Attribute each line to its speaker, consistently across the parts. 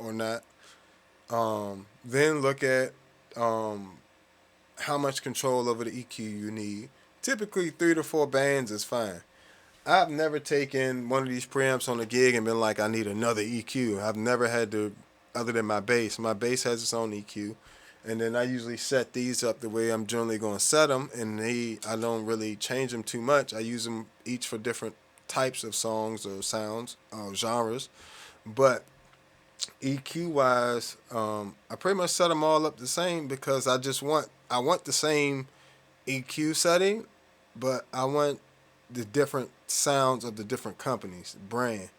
Speaker 1: or not. Then look at um, how much control over the EQ you need. Typically, 3 to 4 bands is fine. I've never taken one of these preamps on a gig and been like, I need another EQ. I've never had to, other than my bass. My bass has its own EQ. And then I usually set these up the way I'm generally going to set them. And I don't really change them too much. I use them each for different types of songs or sounds, genres. But EQ wise, I pretty much set them all up the same because I want the same EQ setting, but I want the different sounds of the different companies, brand,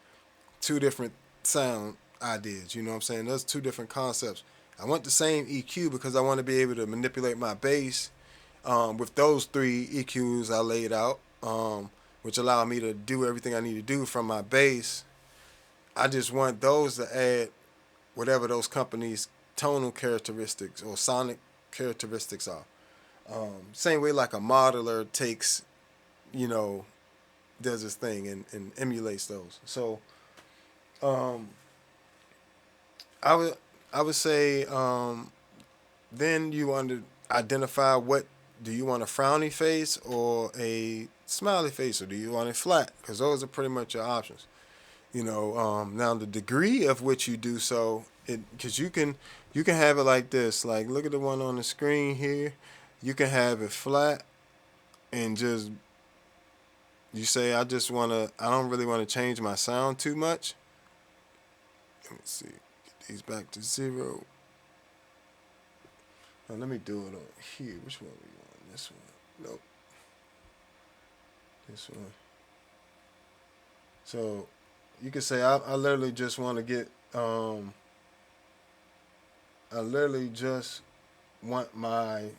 Speaker 1: 2 different sound ideas. You know what I'm saying? Those 2 different concepts. I want the same EQ because I want to be able to manipulate my bass with those 3 EQs I laid out, which allow me to do everything I need to do from my bass. I just want those to add whatever those companies' tonal characteristics or sonic characteristics are. Same way like a modeler takes, you know, does his thing and emulates those. So um, I would I would say then you want to identify what do you want, a frowny face or a smiley face, or do you want it flat? Because those are pretty much your options. Now the degree of which you do so, it because you can have it like this. Like look at the one on the screen here. You can have it flat and just you say I don't really want to change my sound too much. Let me see. Get these back to 0. Now let me do it on here. Which one we want? This one. Nope. This one. So you can say I literally just want to get I literally just want my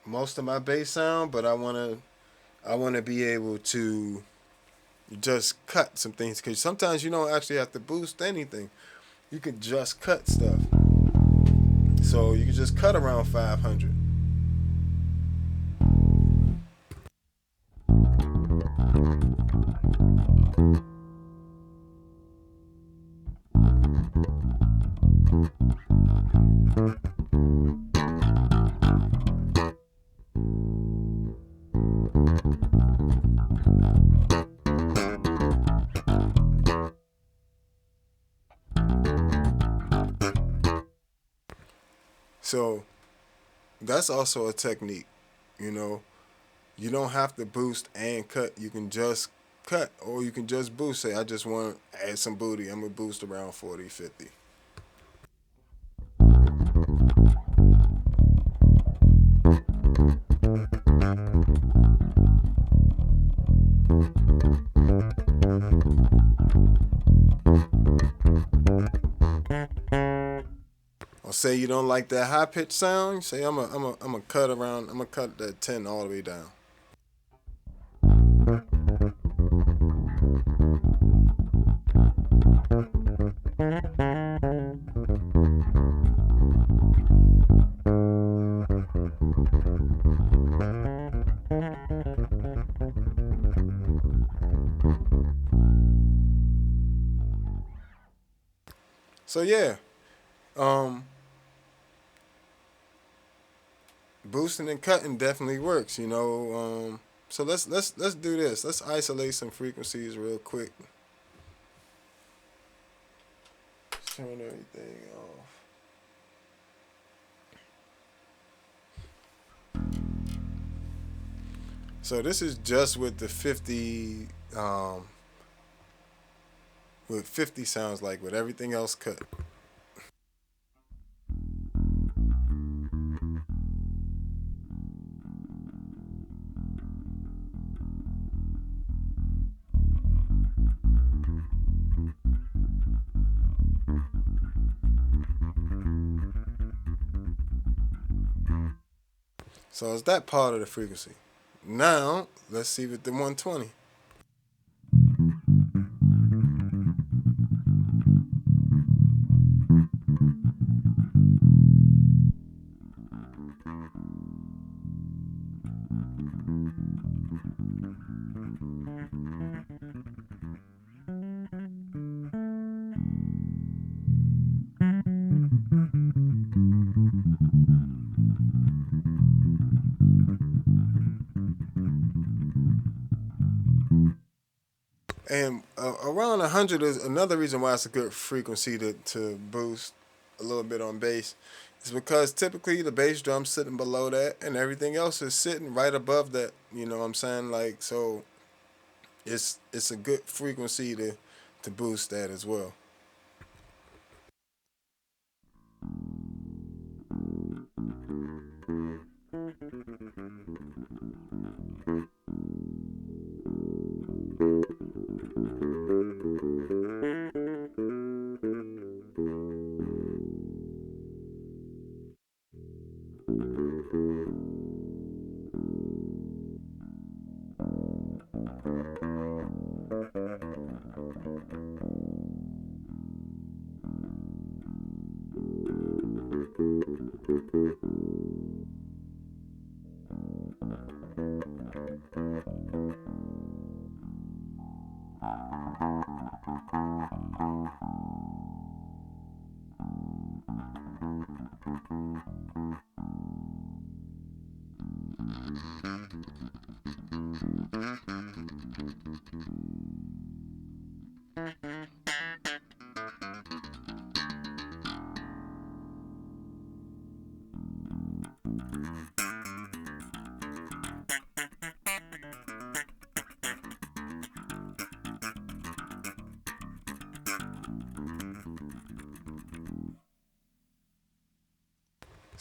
Speaker 1: most of my bass sound, but I want to be able to just cut some things because sometimes you don't actually have to boost anything. You can just cut stuff. So you can just cut around 500. So that's also a technique. You know, you don't have to boost and cut. You can just cut or you can just boost. Say, I just want to add some booty. I'm going to boost around 40, 50. Or say you don't like that high pitched sound. Say, I'm a cut around, I'm going to cut that 10 all the way down. So yeah, um, boosting and cutting definitely works. So let's do this. Let's isolate some frequencies real quick. Turn everything off. So this is just with the 50, with 50 sounds like with everything else cut. So it's that part of the frequency. Now let's see with the 120. And around 100 is another reason why it's a good frequency to boost a little bit on bass. It's because typically the bass drum's sitting below that and everything else is sitting right above that. You know what I'm saying? Like, so it's a good frequency to boost that as well.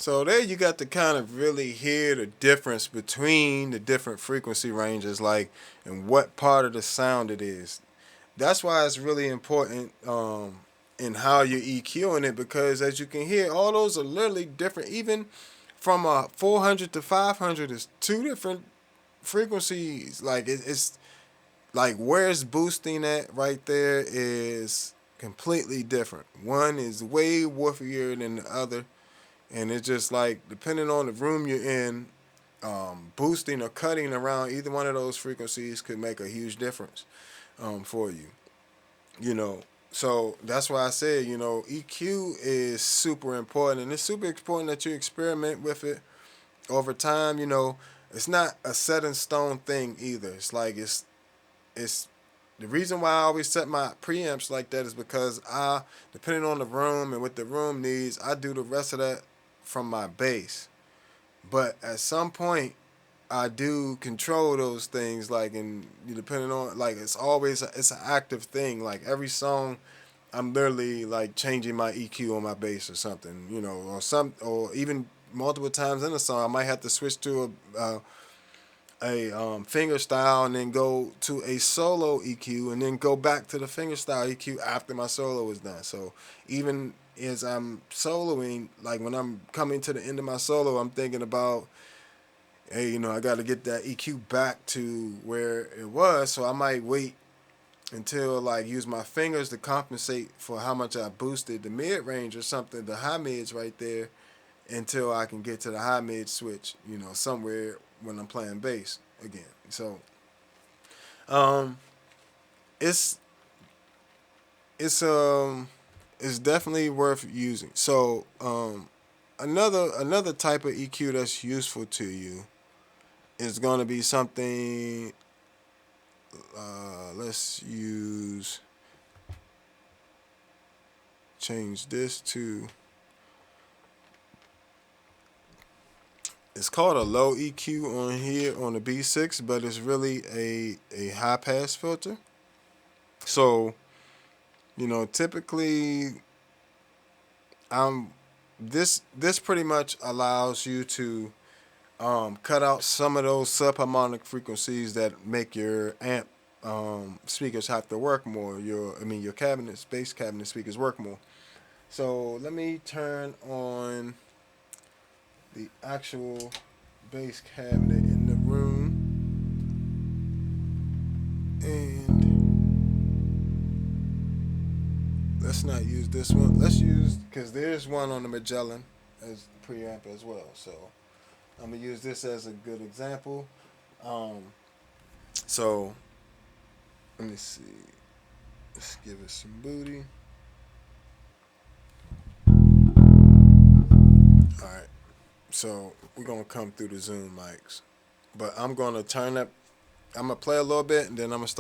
Speaker 1: So there you got to kind of really hear the difference between the different frequency ranges, like, and what part of the sound it is. That's why it's really important in how you're EQing it, because as you can hear, all those are literally different. Even from a 400 to 500 is two different frequencies. Like it's like where it's boosting at right there is completely different. One is way woofier than the other, and it's just like depending on the room you're in, boosting or cutting around either one of those frequencies could make a huge difference for you. You know, so that's why I said, you know, EQ is super important, and it's super important that you experiment with it over time. You know, it's not a set in stone thing either. It's like it's the reason why I always set my preamps like that is because depending on the room and what the room needs, I do the rest of that from my bass. But at some point, I do control those things, like, and depending on, like, it's an active thing. Like every song, I'm literally like changing my EQ on my bass or something, you know, or even multiple times in a song, I might have to switch to a finger style and then go to a solo EQ and then go back to the finger style EQ after my solo is done. So even as I'm soloing, like when I'm coming to the end of my solo, I'm thinking about, hey, you know, I got to get that EQ back to where it was. So I might wait until like use my fingers to compensate for how much I boosted the mid range or something, the high mids right there, until I can get to the high mid switch, you know, somewhere when I'm playing bass again. So um, it's it's um it's definitely worth using. So another type of EQ that's useful to you is going to be something. Let's change this to. It's called a low EQ on here on the B6, but it's really a high pass filter. So, you know, typically, this pretty much allows you to cut out some of those subharmonic frequencies that make your amp speakers have to work more. Your cabinets, bass cabinet speakers work more. So let me turn on the actual bass cabinet in the room, and let's not use this one. Let's use, because there's one on the Magellan as preamp as well. So I'm gonna use this as a good example. Um, so let me see. Let's give it some booty. All right. So we're gonna come through the Zoom mics, but I'm gonna turn up. I'm gonna play a little bit, and then I'm gonna start